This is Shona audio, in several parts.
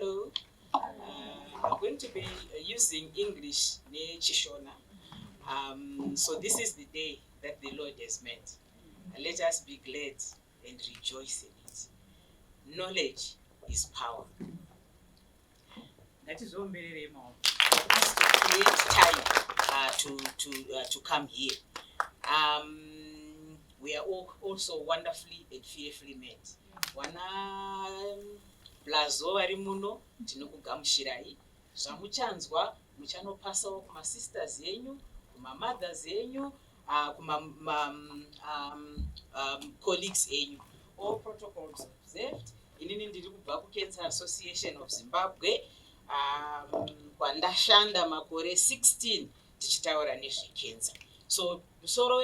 Hello. I'm going to be using English ne Chishona. So this is the day that the Lord has made. Let us be glad and rejoice in it. Knowledge is power. That is all very remote. For us to create time to come here. We are all also wonderfully and fearfully made. Wana blazo vari muno tinokugamushirai zvamuchanzwa muchanopasawo kumasisters yenyu, kumamothers yenyu, colleagues yenyu. All protocols observed. Inini ndiri kubva kuCancer Association of Zimbabwe. Kwandashanda makore 16 tichitaura nezvecancer. So musoro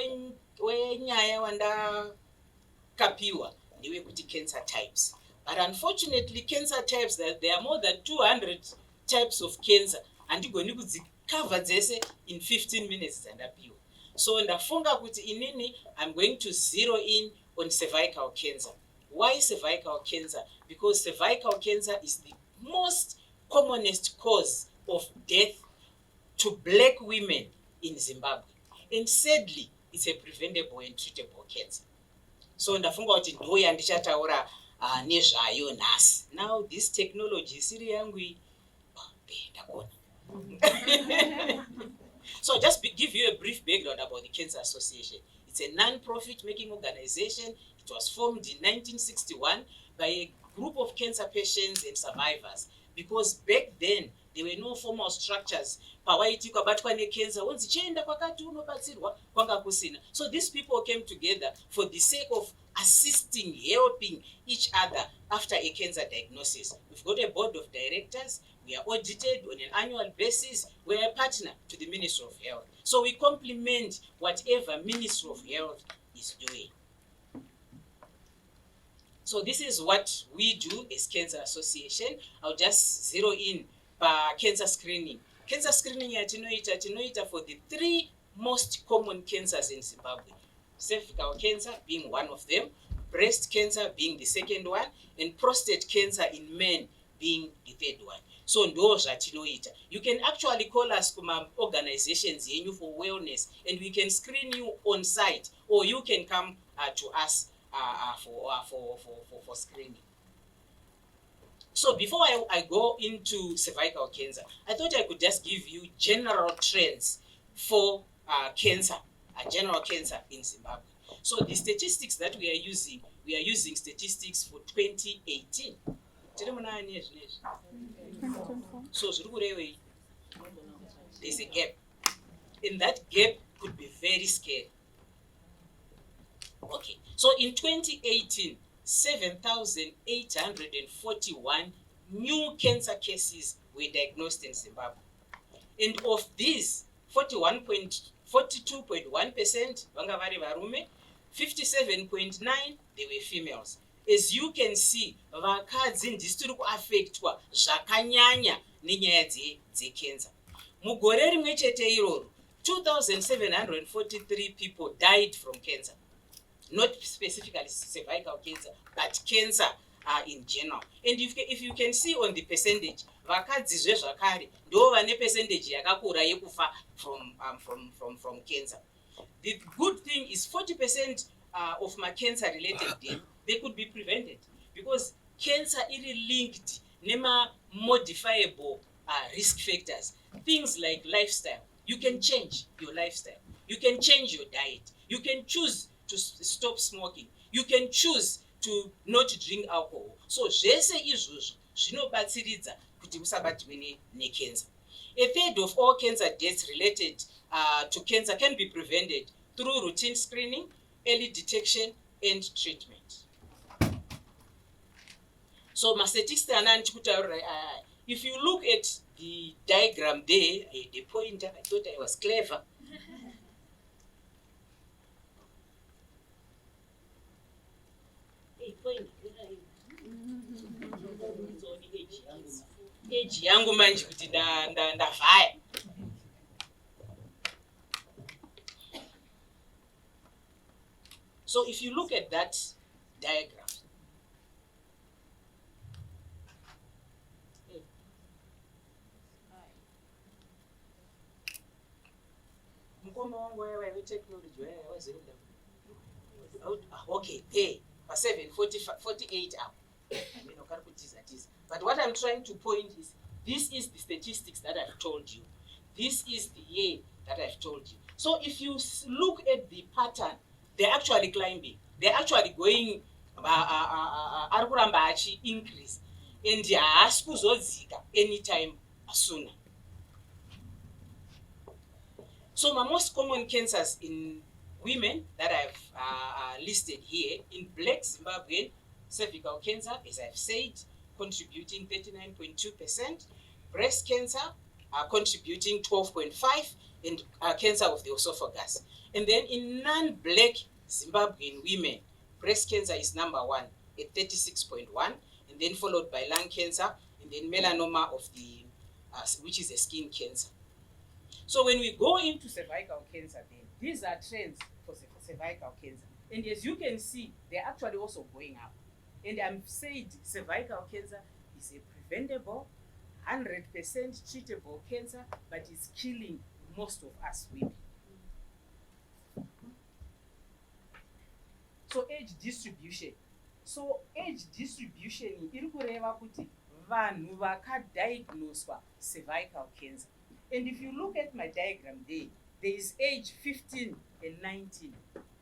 wenyaya wandakapiwa ndewekuti cancer types. But unfortunately, cancer types, there are more than 200 types of cancer. Andigoni kudzikava dzese in 15 minutes dzandapiwa. So ndafunga kuti inini I'm going to zero in on cervical cancer. Why cervical cancer? Because cervical cancer is the most commonest cause of death to black women in Zimbabwe. And sadly, it's a preventable and treatable cancer. So ndafunga kuti ndoya ndichataura nezvayo nhasi. Now this technology siri yangu ndakona. So just give you a brief background about the Cancer Association. It's a non-profit making organization. It was formed in 1961 by a group of cancer patients and survivors. Because back then, there were no formal structures. Pawaiti kwabatwa necancer, onzi chenda kwakati unobatsirwa kwanga kusina. So these people came together for the sake of assisting, helping each other after a cancer diagnosis. We've got a board of directors. We are audited on an annual basis. We are a partner to the Ministry of Health. So we complement whatever Ministry of Health is doing. So this is what we do as Cancer Association. I'll just zero in by cancer screening. Cancer screening tinoita for the 3 most common cancers in Zimbabwe. Cervical cancer being one of them, breast cancer being the second one, and prostate cancer in men being the third one. So ndo zvatinoita. You can actually call us kuma organizations yenyu for wellness, and we can screen you on site, or you can come to us for screening. So before I go into cervical cancer, I thought I could just give you general trends for cancer, general cancer in Zimbabwe. So the statistics that we are using statistics for 2018. So there's a gap. And that gap could be very scary. Okay, so in 2018, 7,841 new cancer cases were diagnosed in Zimbabwe. And of these, 42.1% vanga vari varume, 57.9% they were females. As you can see, vakadzi ndisitiri kuaffectwa zvakanyanya nenyaya dzecancer. Mugore rimwe chete iroro, 2,743 people died from cancer. Not specifically cervical cancer, but cancer in general. And if you can see on the percentage, vakadzi zvezvakare ndo vane percentage yakakura yekufa from cancer. The good thing is 40% of my cancer related death, they could be prevented, because cancer is linked nema modifiable risk factors. Things like lifestyle. You can change your lifestyle. You can change your diet. You can choose to stop smoking. You can choose to not drink alcohol. So zvese izvozvo zvinobatsiridza kuti usabatwe necancer. A third of all cancer deaths related to cancer can be prevented through routine screening, early detection, and treatment. So if you look at the diagram there, the pointer, I thought I was clever. Age yangu manje kuti ndavhaya. So if you look at that diagram, technology. Okay, there. 7:48 up. But what I'm trying to point is, this is the statistics that I've told you. This is the year that I've told you. So if you look at the pattern, they're actually climbing. They're actually going, increase. And they are anytime sooner. So my most common cancers in women that I've listed here, in Black Zimbabwean, cervical cancer, as I've said, contributing 39.2%, breast cancer contributing 12.5%, and cancer of the esophagus. And then in non-Black Zimbabwean women, breast cancer is number 1 at 36.1%, and then followed by lung cancer, and then melanoma of the, which is a skin cancer. So when we go into cervical cancer, then these are trends for cervical cancer. And as you can see, they're actually also going up. And I'm saying cervical cancer is a preventable, 100% treatable cancer, but it's killing most of us women. So age distribution. So age distribution iri kureva kuti vanhu vakadiagnoswa cervical cancer. And if you look at my diagram there is age 15 and 19.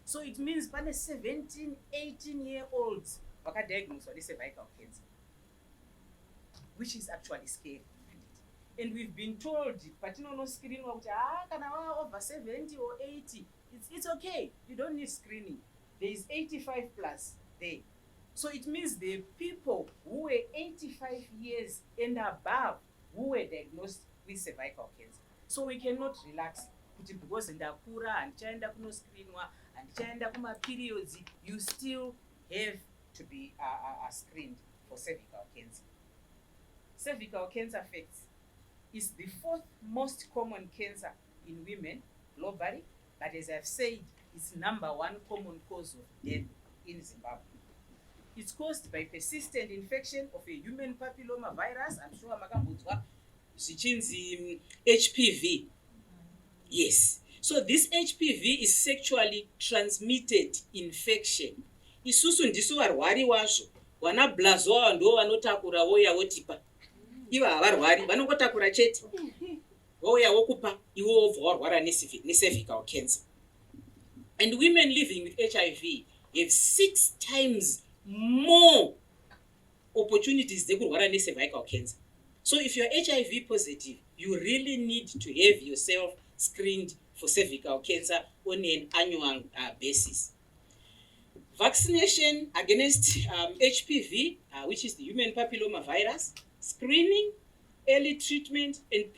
So it means pane 17, 18-year-olds vakadiagnoswa cervical cancer, which is actually scary. And we've been told, patinonoskrinwa kuti kana over 70 or 80, it's okay. You don't need screening. There is 85 plus there. So it means the people who were 85 years and above who were diagnosed with cervical cancer. So we cannot relax because ndakura andichaenda kunoscreenwa andichaenda kuma periods, you still have to be screened for cervical cancer. Cervical cancer facts is the 4th most common cancer in women globally, but as I've said, it's number 1 common cause of death in Zimbabwe. It's caused by persistent infection of a human papilloma virus. I'm sure makambudzwa zvichinzi HPV. Yes. So this HPV is sexually transmitted infection. Isusu ndisu varwari wazvo. Wana blazoa ndo vanotakura voya votipa. Iva havarwari, vanongotakura chete. Voya vokupa, ivo wobva warwara necervical cancer. And women living with HIV have 6 times more opportunities they could run a cervical cancer. So if you're HIV positive, you really need to have yourself screened for cervical cancer on an annual basis. Vaccination against HPV, which is the human papilloma virus, screening, early treatment, and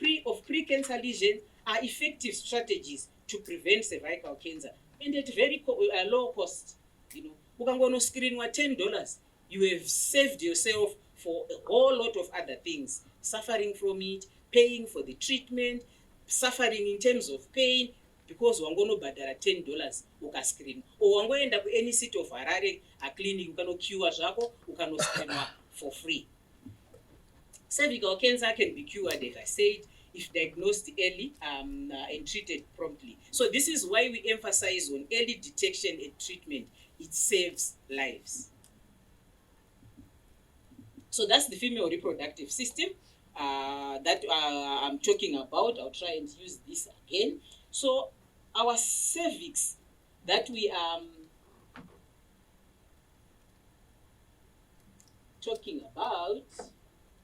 pre-cancer lesions are effective strategies to prevent cervical cancer, and at very low cost. You know, ukangono screen wa $10, you have saved yourself for a whole lot of other things, suffering from it, paying for the treatment, suffering in terms of pain, because wangono badara $10 ukascreen, or wangoenda ku any city of Harare a clinic ukano cure zvako ukano screen for free. Cervical cancer can be cured, as I said, if diagnosed early and treated promptly. So this is why we emphasize on early detection and treatment. It saves lives. So that's the female reproductive system that I'm talking about. I'll try and use this again. So our cervix that we are talking about,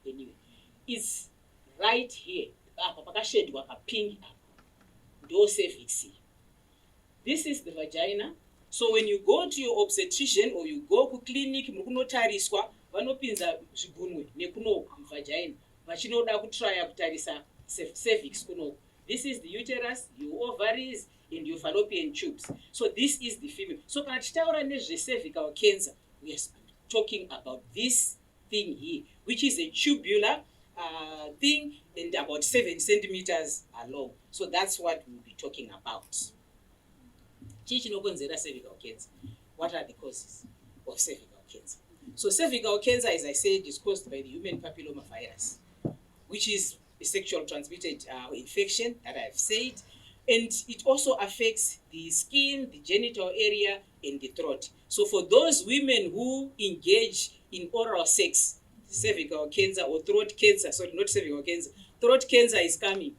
anyway, is right here. Cervix. This is the vagina. So when you go to your obstetrician or you go to clinic, mukunotariswa vanopinza zvigunwe nekuno vagina. Vachinoda kutraya kutarisa cervix kuno. This is the uterus, your ovaries, and your fallopian tubes. So this is the female. So kana tichitaura nezvecervical cancer, we are talking about this thing here, which is a tubular thing and about 7 centimeters long. So that's what we'll be talking about. Cervical cancer. What are the causes of cervical cancer? So cervical cancer, as I said, is caused by the human papilloma virus, which is a sexual transmitted infection that I've said. And it also affects the skin, the genital area, and the throat. So for those women who engage in oral sex, cervical cancer or throat cancer, sorry, not cervical cancer, throat cancer is coming.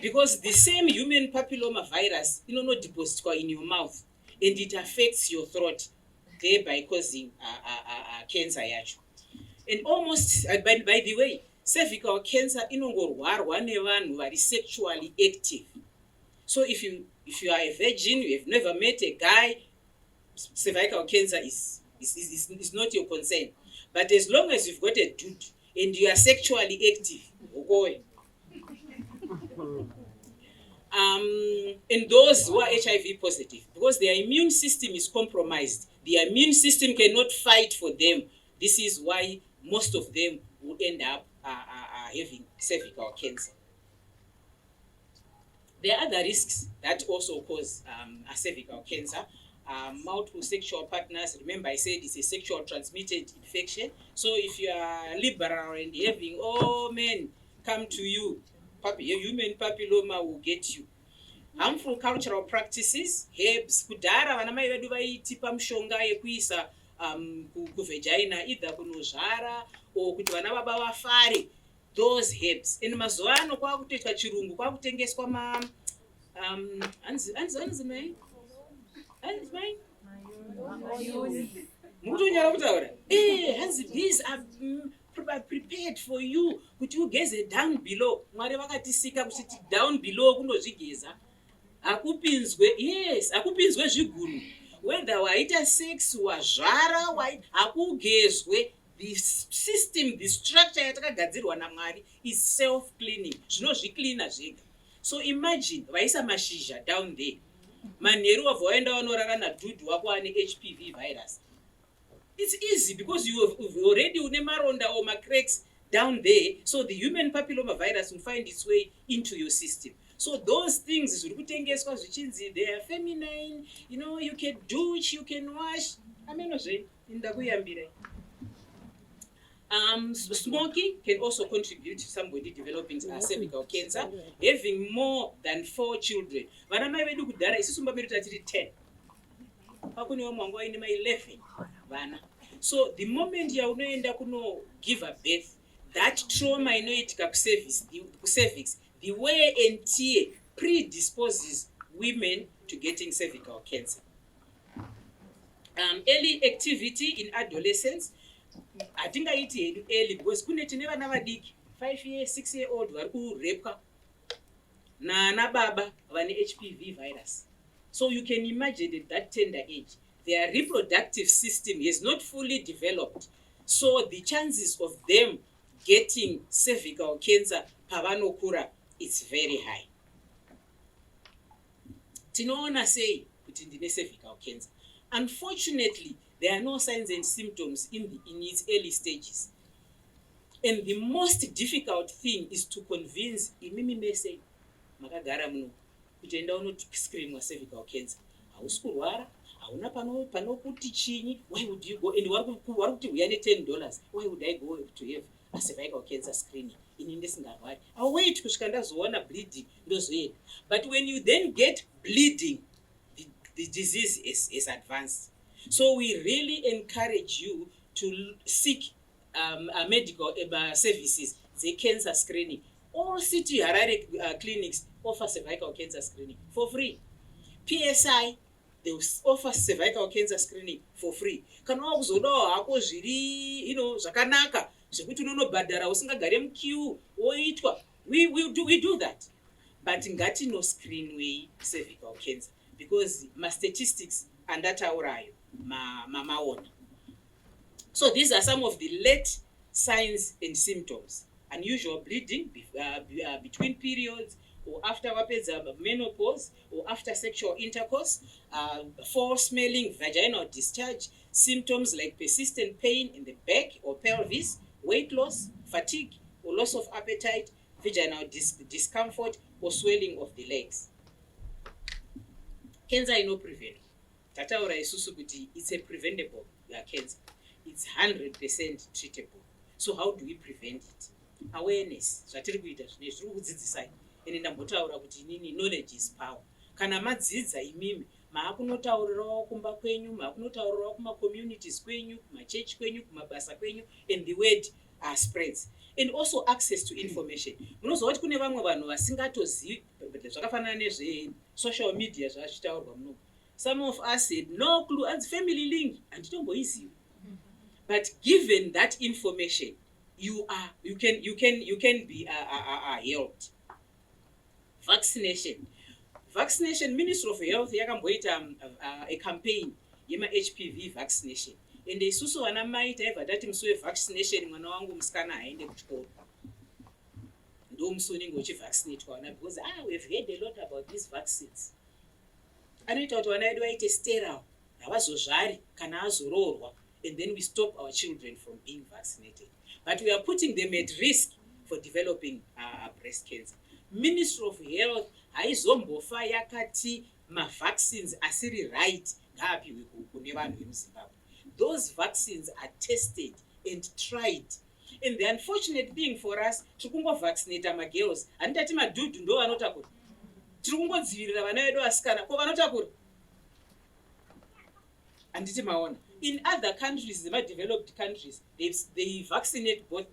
Because the same human papilloma virus, not deposited in your mouth, and it affects your throat, thereby causing cancer yacho. And almost, by the way, cervical cancer inongorwarwa nevanhu vari sexually active. So if you are a virgin, you have never met a guy, cervical cancer is not your concern. But as long as you've got a dude and you are sexually active, okay. And those who are HIV positive, because their immune system is compromised, their immune system cannot fight for them. This is why most of them will end up having cervical cancer. There are other risks that also cause a cervical cancer. Multiple sexual partners, remember I said it's a sexual transmitted infection. So if you are liberal and having all men come to you, human papilloma will get you. Harmful cultural practices, herbs, kudhara vana mai vedu vaitipa mushonga yekuisa kuvagina, either kunozvara or kuti vana baba vafare, those herbs. And mazuva ano kwakutoitwa chirungu, kwakutengeswa hanzi mai mutonyara kutaura hanzi these are prepared for you kuti ugeze down below. Mwari vakatisika kuti down below kunozvigeza, hakupinzwe zvigunu, whether waita sex wazvara hakugezwe. The system, the structure yatakagadzirwa naMwari is self cleaning, zvinozviklina zvega. So imagine vaisa mashizha down there, manheru wabva waenda wanorara nadhudhu wako ane HPV virus. It's easy because you've already une maronda or macracks down there, so the human papilloma virus will find its way into your system. So those things zviri kutengeswa zvichinzi they are feminine, you can douche, you can wash. Amenozve ndakuyambirai. Smoking can also contribute to somebody developing cervical cancer. Having more than 4 children, vana mai vedu kudhara isusu mbamiri tiri 10, pakunewo mwangu aine mai 11 vana. So the moment yaunoenda kuno give a birth, that trauma inoitika kucervix, the wear and tear predisposes women to getting cervical cancer. Early activity in adolescence, hatingaiti hedu early because kune tine vana vadiki 5 years 6 year old vari kurepwa naana baba vane HPV virus. So you can imagine at that tender age their reproductive system is not fully developed, so the chances of them getting cervical cancer pavanokura is very high. Tinoona sei kuti ndine cervical cancer? Unfortunately, there are no signs and symptoms in its early stages. And the most difficult thing is to convince imimi mese makagara muno kuti enda unoscreenwa cervical cancer. Hausi kurwara, hauna panokuti chinyi, why would you go? And vari kuti uya $10, why would I go to have a cervical cancer screening? Ini ndisingarwari. I'll wait kusvika ndazoona bleeding ndozoenda. But when you then get bleeding, the disease is advanced. So we really encourage you to seek medical services, the cancer screening. All City Harare clinics offer cervical cancer screening for free. PSI, they offer cervical cancer screening for free. Kana wakuzodawo hako zviri zvakanaka zvekuti unonobhadhara usingagare muqueue woitwa, we do that. But ngatino screen way cervical cancer because my statistics andataurayo mamaona. So these are some of the late signs and symptoms: unusual bleeding between periods, or after menopause, or after sexual intercourse, foul-smelling vaginal discharge, symptoms like persistent pain in the back or pelvis, weight loss, fatigue, or loss of appetite, vaginal discomfort, or swelling of the legs. Cancer is not preventable. Tataura isusu kuti it's a preventable cancer. It's 100% treatable. So how do we prevent it? Awareness. Zvatiri kuita zvine zviri kudzidzisai. ende ndambotaura kuti inini knowledge is power. Kana madzidza imimi maakunotaurirawo kumba kwenyu, maakunotaurirawo kuma-communities kwenyu, kuma-church kwenyu, kumabasa kwenyu, and the word spreads. And also access to information. Munoziva kuti kune vamwe vanhu vasingatozivi zvakafanana nezve-social media zvachitaurwa munomu. Some of us had no clue, as family link, handitomboizivi. But given that information, you can be helped. Vaccination. Ministry of Health yakamboita a campaign yema-HPV vaccination. And isusu vana mai taibva tati musi wevaccination mwana wangu musikana haende kuchikoro. Ndo musi unenge uchivaccinatwa vana, because we've heard a lot about these vaccines. Anoita kuti vana vedu vaite sterile, havazozvari kana azoroorwa, and then we stop our children from being vaccinated. But we are putting them at risk for developing breast cancer. Ministry of Health haizombofa yakati ma-vaccines asiri right ngaapiwe kune vanhu vemuZimbabwe. Those vaccines are tested and tried. And the unfortunate thing for us, tikungovaccinate magirls, handitati madhudhu ndo vanotakura. Tiri kungodzivirira vana vedu vasikana, ko vanotakura. Handiti maona. In other countries, the more developed countries, they vaccinate both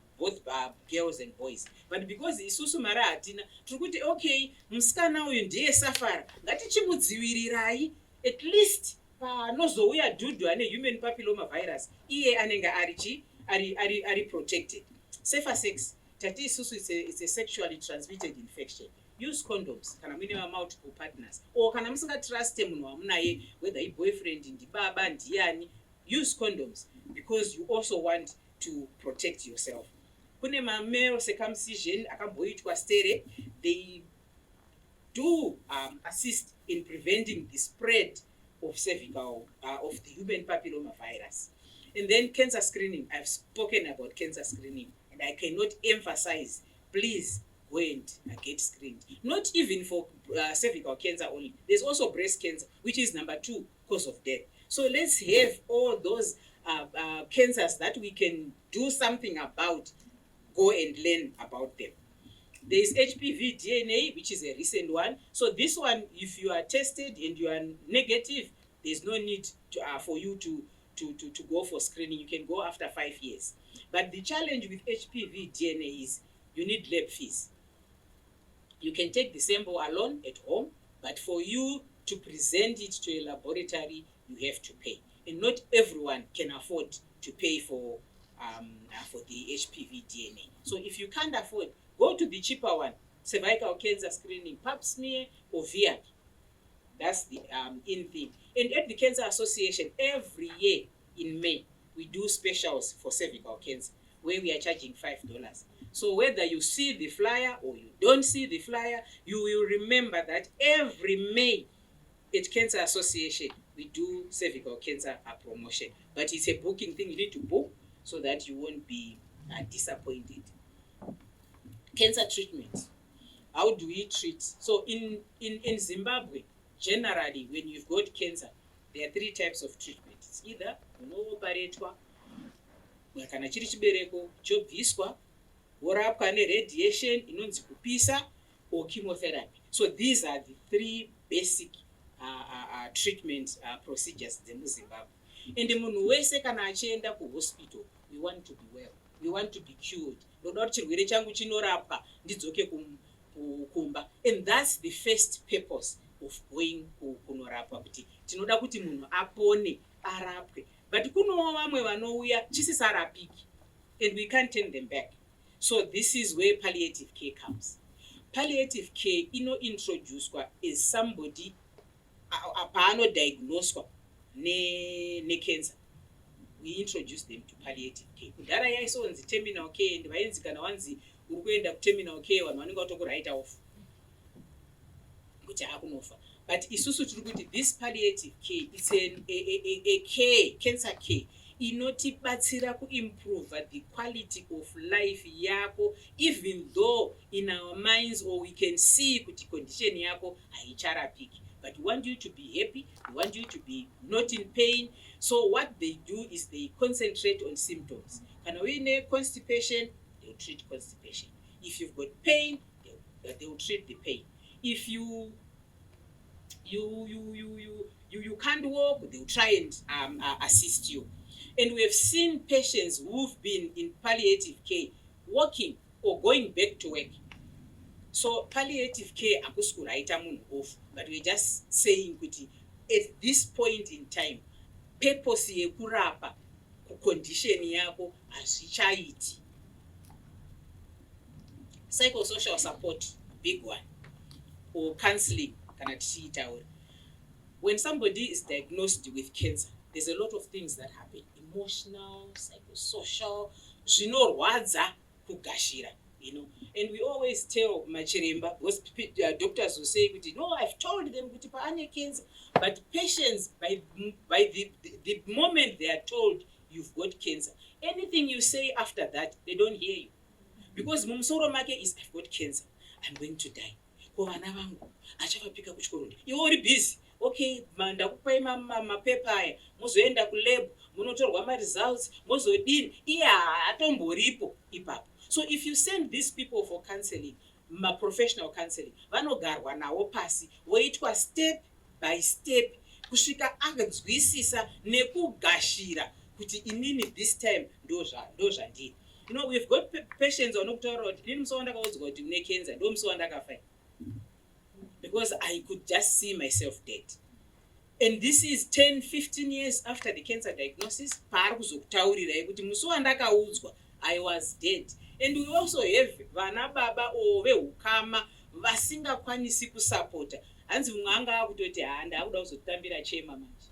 girls and boys. But because isusu mara hatina, tiri okay, musikana uyu ndiye safara, ngatichimudzivirirai at least panozouya dhudhu ane human papilloma virus, iye anenge ari protected. Safer sex, tati isusu it's a sexually transmitted infection. Use condoms kana muine multiple partners, or kana musingatruste munhu wamunaye, whether a boyfriend ndibaba ndiani, use condoms because you also want to protect yourself. Kune male circumcision akamboitwa stere, they do assist in preventing the spread of cervical of the human papilloma virus. And then cancer screening. I've spoken about cancer screening, and I cannot emphasize, please go and get screened. Not even for cervical cancer only. There's also breast cancer, which is number 2 cause of death. So let's have all those cancers that we can do something about, go and learn about them. There is HPV DNA, which is a recent one. So this one, if you are tested and you are negative, there's no need for you to go for screening. You can go after 5 years. But the challenge with HPV DNA is you need lab fees. You can take the sample alone at home, but for you to present it to a laboratory, you have to pay. And not everyone can afford to pay for the HPV DNA. So if you can't afford, go to the cheaper one, cervical cancer screening, pap smear or VIAC. That's the in thing. And at the Cancer Association, every year in May, we do specials for cervical cancer, where we are charging $5. So whether you see the flyer or you don't see the flyer, you will remember that every May at Cancer Association, we do cervical cancer promotion. But it's a booking thing. You need to book so that you won't be disappointed. Cancer treatment. How do we treat? So in Zimbabwe, generally, when you've got cancer, there are 3 types of treatment. It's either unooperatwa, kana chiri chibereko chobviswa, worapwa neradiation inonzi kupisa, or chemotherapy. So these are the 3 basic treatment procedures in Zimbabwe. And munhu wese kana achienda kuhospital, we want to be well. We want to be cured. Ndoda kuti chirwere changu chinorapwa ndidzoke kumba. And that's the first purpose of going kunorapwa, kuti tinoda kuti munhu apone arapwe. But kunowa vamwe vanouya chisisarapiki, and we can't turn them back. So this is where palliative care comes. Palliative care inointroduced as somebody paanodiagnoswa ne-cancer. We introduce them to palliative care. Kudhara yaisonzi terminal care, and vainzi kana wanzi uri kuenda kuterminal care vanhu vanenge vatokuraita off kuti hakunofa. But isusu tiri kuti this palliative care is a care, cancer care, inotibatsira kuimprove the quality of life yako, even though in our minds or we can see kuti condition yako haicharapiki. But we want you to be happy, we want you to be not in pain. So what they do is they concentrate on symptoms. Kana uine constipation, they'll treat constipation. If you've got pain, they'll they will treat the pain. If you can't walk, they will try and assist you. And we have seen patients who've been in palliative care walking or going back to work. So palliative care akusukuraita munhu off, but we're just saying kuti at this point in time purpose yekurapa kucondition yako hazvichaiti. Psychosocial support, big one, or counseling kana tichiitaura. When somebody is diagnosed with cancer, there's a lot of things that happen, emotional, psychosocial, zvinorwadza kugashira, you know. And we always tell machiremba, doctors will say, no, I've told them kuti paane cancer, but patients, by the moment they are told you've got cancer, anything you say after that, they don't hear you. Because mumsoro make is, I've got cancer, I'm going to die. Kovana vangu, achapapika kuchikoro. You're already busy. Okay, ndakupai mapepa aya, muzoenda kulab, munotorwa results, muzodini, atomboripo ipapo. So if you send these people for counseling, professional counseling, vanogarwa nawo pasi, voitwa step by step, kusvika aganzwisisa nekugashira kuti inini this time ndozvandiri. You know, we've got patients vanokutaura kuti ndini musi wandakaudzwa kuti une cancer, ndo musi wandakafa. Because I could just see myself dead. And this is 10, 15 years after the cancer diagnosis, I was dead. And we also have vana baba or vehukama vasingakwanisi kusapota. Hanzi munganga akutoti ndakuda kuzotambira chema manje.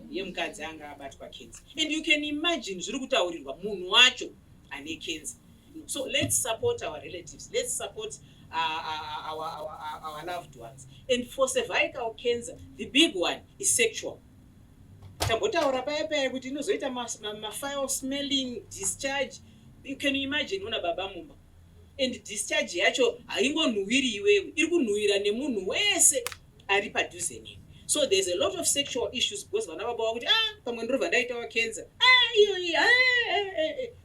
Yemukadzi anga abatwa cancer. And you can imagine zviri kutaurirwa munhu wacho ane cancer. So let's support our relatives. Let's support our loved ones. And for cervical cancer, the big one is sexual. Tambotaura paya kuti inozoita foul smelling discharge. You can imagine una baba mumba. And discharge yacho haingonhuwiri iwewe, iri kunhuwira nemunhu wese ari padhuze newe. So there's a lot of sexual issues because vana baba vakuti pamwe ndorobva ndaitawo cancer.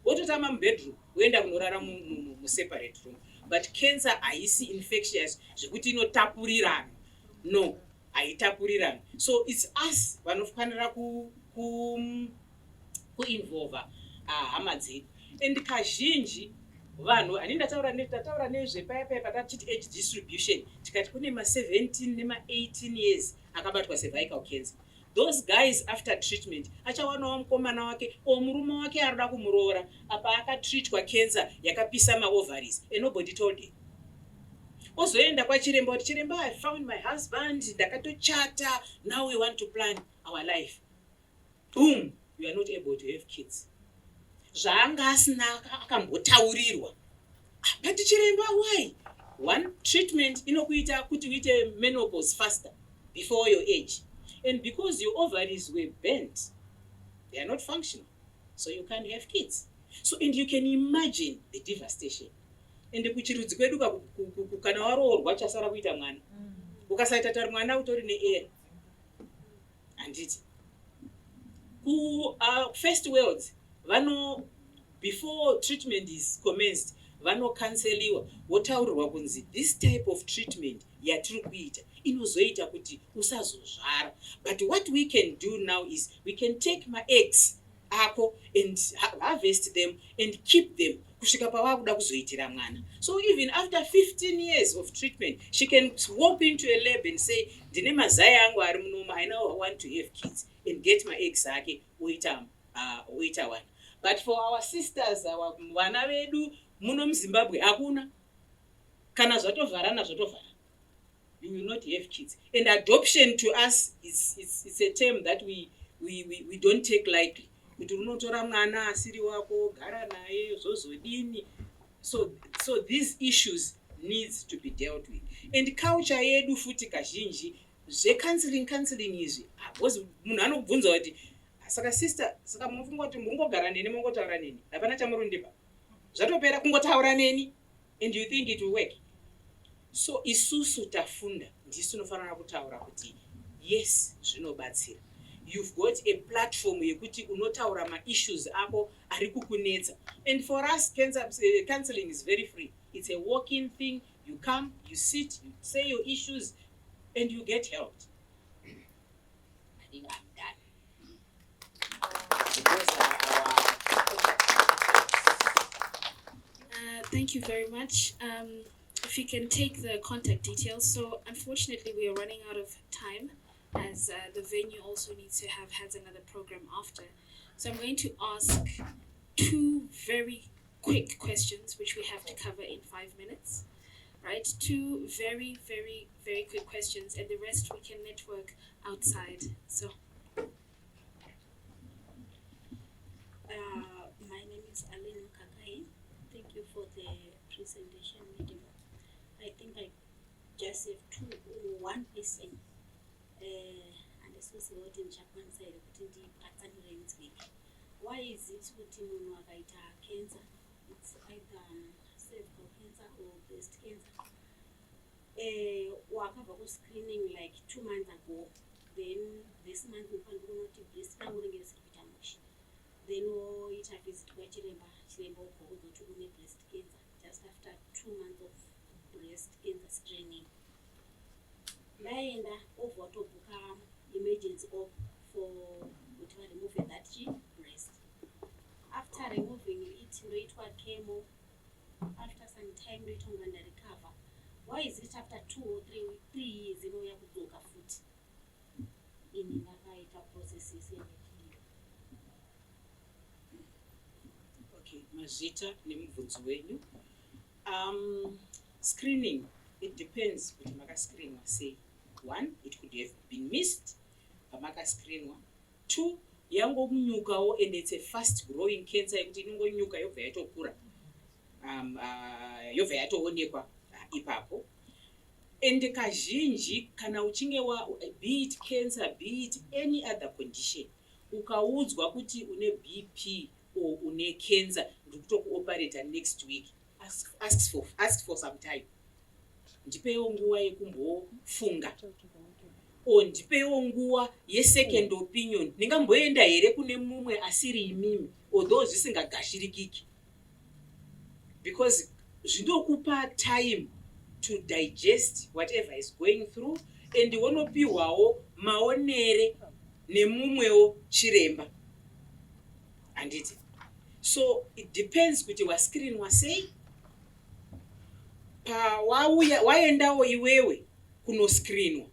Wototama mubedroom, woenda kunorara museparate room. But cancer haisi infectious zvekuti inotapurirana. No, haitapurirana. So it's us vanofanira kuinvolve hama dzedu. And kazhinji vanhu ani ndataura nezvepaya patachiti age distribution tikati kune ma17 nema18 years akabatwa cervical cancer. Those guys after treatment achawanawo mukomana wake o murume wake arida kumuroora apa akatreatwa cancer yakapisa maovaries and nobody told him. Ozoenda kwachiremba kuti chiremba, I found my husband, ndakatochata, now we want to plan our life. Boom, you are not able to have kids. Zvanga asina akambotaurirwa. But chiremba, why? One, treatment inokuita kuti uite menopause faster before your age. And because your ovaries were bent, they are not functional. So you can't have kids. So, and you can imagine the devastation. And kuchirudzi kwedu kana waroorwa chasara kuita mwana. Ukasaita tari mwana utori neair. Anditi. First worlds, before treatment is commenced, vanocanceliwa, wotaurirwa kunzi this type of treatment yatiri kuita inozoita kuti usazozvara. But what we can do now is we can take my eggs ako and harvest them and keep them kusvika pavakuda kuzoitira mwana. So even after 15 years of treatment, she can walk into a lab and say, ndine mazai angu ari munoma, I now want to have kids and get my eggs ake oita one. But for our sisters, our vana vedu muno muZimbabwe hakuna. Kana zvatovharana zvatovhara. You will not have kids. And adoption to us is a term that we don't take lightly. Kuti unotora mwana asiri wako, gara naye, zozodini. So these issues needs to be dealt with. And culture yedu futi kazhinji, counseling izvi. Because munhu anobvunza kuti saka sister, saka mufunga kuti mungogara neni mungotaura neni. Hapana chamurundipa. Zvatopera kungotaura neni and you think it will work. So isusu tafunda ndisu nofanira kutaura kuti yes zvinobatsira. You've got a platform yekuti unotaura ma issues ako ari kukunetsa. And for us counseling is very free. It's a walk-in thing. You come, you sit, you say your issues, and you get helped. I think I'm done. Thank you very much. If you can take the contact details. So unfortunately we are running out of time, as the venue also needs to has another program after. So I'm going to ask 2 very quick questions which we have to cover in 5 minutes. Right? 2 very, very, very quick questions, and the rest we can network outside. So my name is Aline Kakai. Thank you for the presentation meeting. I think I just have one person, and this was what in Japan said, next week. Why is it cancer? It's either cervical cancer or breast cancer. Wakava was screening like 2 months ago. Then this month we found out breast cancer. Then it had visit by Chiremba to breast cancer just after 2 months of breast cancer screening. Naenda over to book emergency for removing that breast. After removing it, it was chemo. After some time, it was going to recover. Why is it after 2 or 3 years, you have to look at foot in the processes? Okay, mazita nemubvunzo wenyu. Screening, it depends kuti makascreenwa sei. 1, it could have been missed pamakascreenwa. 2, yangomunyukawo, and it's a fast growing cancer yekuti inongonyuka yobva yatokura, yobva yatoonekwa ipapo. And kazhinji kana uchinge be it cancer, be it any other condition, ukaudzwa kuti une BP or une cancer, ndikutokuoperate next week, ask for some time. Ndipewo nguwa yekumbofunga. O ndipewo nguwa second opinion. Ndingamboenda here kune mumwe asiri imimi, although zvisingagashirikiki. Because zvinokupa time to digest whatever is going through, and wonopiwawo maonere nemumwewo chiremba. And it. So it depends kuti wascreenwa sei. Waendawo iwewe kunoscreenwa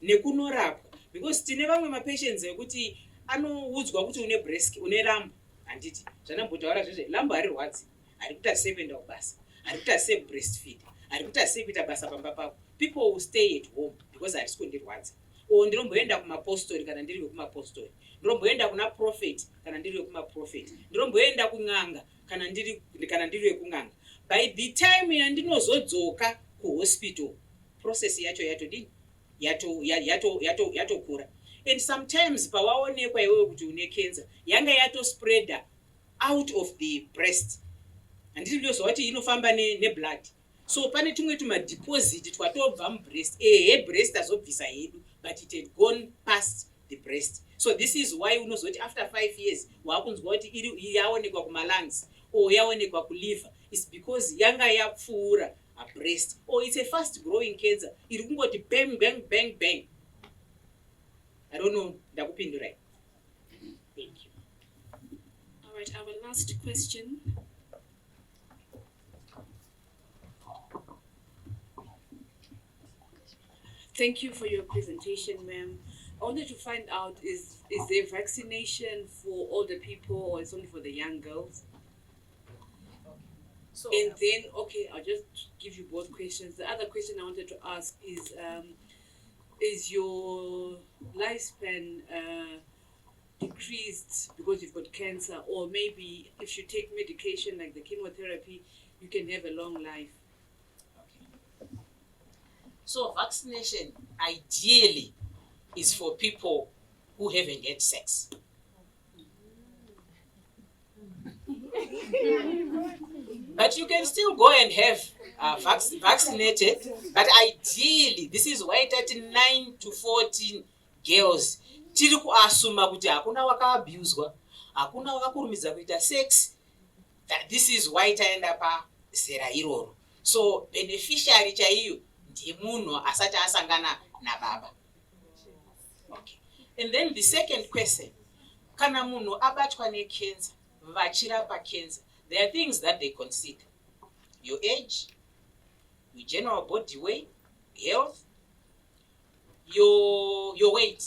nekunorapwa, because tine vamwe mapatients ekuti anoudzwa kuti une breast, une lambo. Handiti zvanambotaura zvezve, lambo harirwadzi, harikuita seipenda kubasa, harikuita sebreastfeed, harikuita seikuita basa pamba pako. People will stay at home because harisi kundirwadza. O ndiromboenda kumapostori kana ndiri kumapostori, ndiromboenda kuna prophet kana ndiri kumaprofeti, ndiromboenda kun'anga kana ndiri kun'anga. By the time yandinozodzoka kuhospital, process yacho yatokura. And sometimes pawaonekwa iwewe kuti une cancer, yanga yatospreada out of the breast. Handiti ndiyozva kuti inofamba neblood. So pane tumwe tumadeposit twatobva mubreast. Breast azobvisa yedu, but it had gone past the breast. So this is why unozoti after 5 years wakunzwa kuti yaonekwa kumalungs or yaonekwa kuliver. It's because yanga yapfuura a breast, or it's a fast growing cancer. Iri kungoti bang bang bang bang. I don't know, ndakupindurai. Thank you. All right, our last question. Thank you for your presentation, ma'am. I wanted to find out, is there vaccination for older people or it's only for the young girls? So, and then, okay, I'll just give you both questions. The other question I wanted to ask is your lifespan decreased because you've got cancer, or maybe if you take medication like the chemotherapy, you can have a long life? Okay. So vaccination ideally is for people who haven't had sex. But you can still go and have vaccinated. But ideally, this is why 9 to 14 girls. Tiri kuasuma kuti hakuna wakaabuswa, hakuna wakakurumidza kuita sex. That this is why taenda pa zera iroro. So beneficiary chaiyo ndiye munhu asati asangana nababa. Okay. And then the second question, kana munhu abatwa necancer, vachirapa cancer, there are things that they consider. Your age, your general body weight, health, your weight,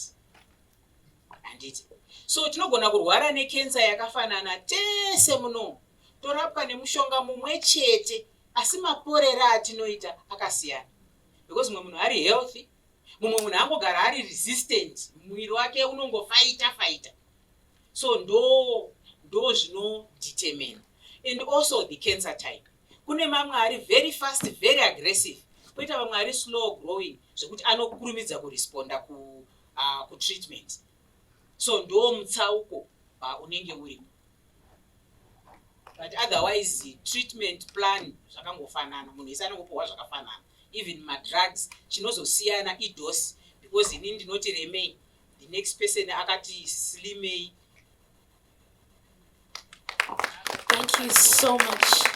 and it. So tinogona kurwara necancer yakafanana tese muno, torapwa nemushonga mumwe chete, asi maporera atinoita akasiyana. Because mumwe munhu ari healthy, mumwe munhu angogara ari resistant, mwiri wake unongofighta. So ndo zvino determine. And also the cancer type. Kune mamwe ari very fast, very aggressive. Koita mamwe ari slow growing, zvekuti anokurumidza kuresponda ku treatment. So ndo mutsauko unenge uripo. But otherwise the treatment plan zvakangofanana, munhu wese anongopiwa zvakafanana. Even madrugs chinozosiyana idose, because inini ndinoti remei, the next person akati slimei. Thank you so much.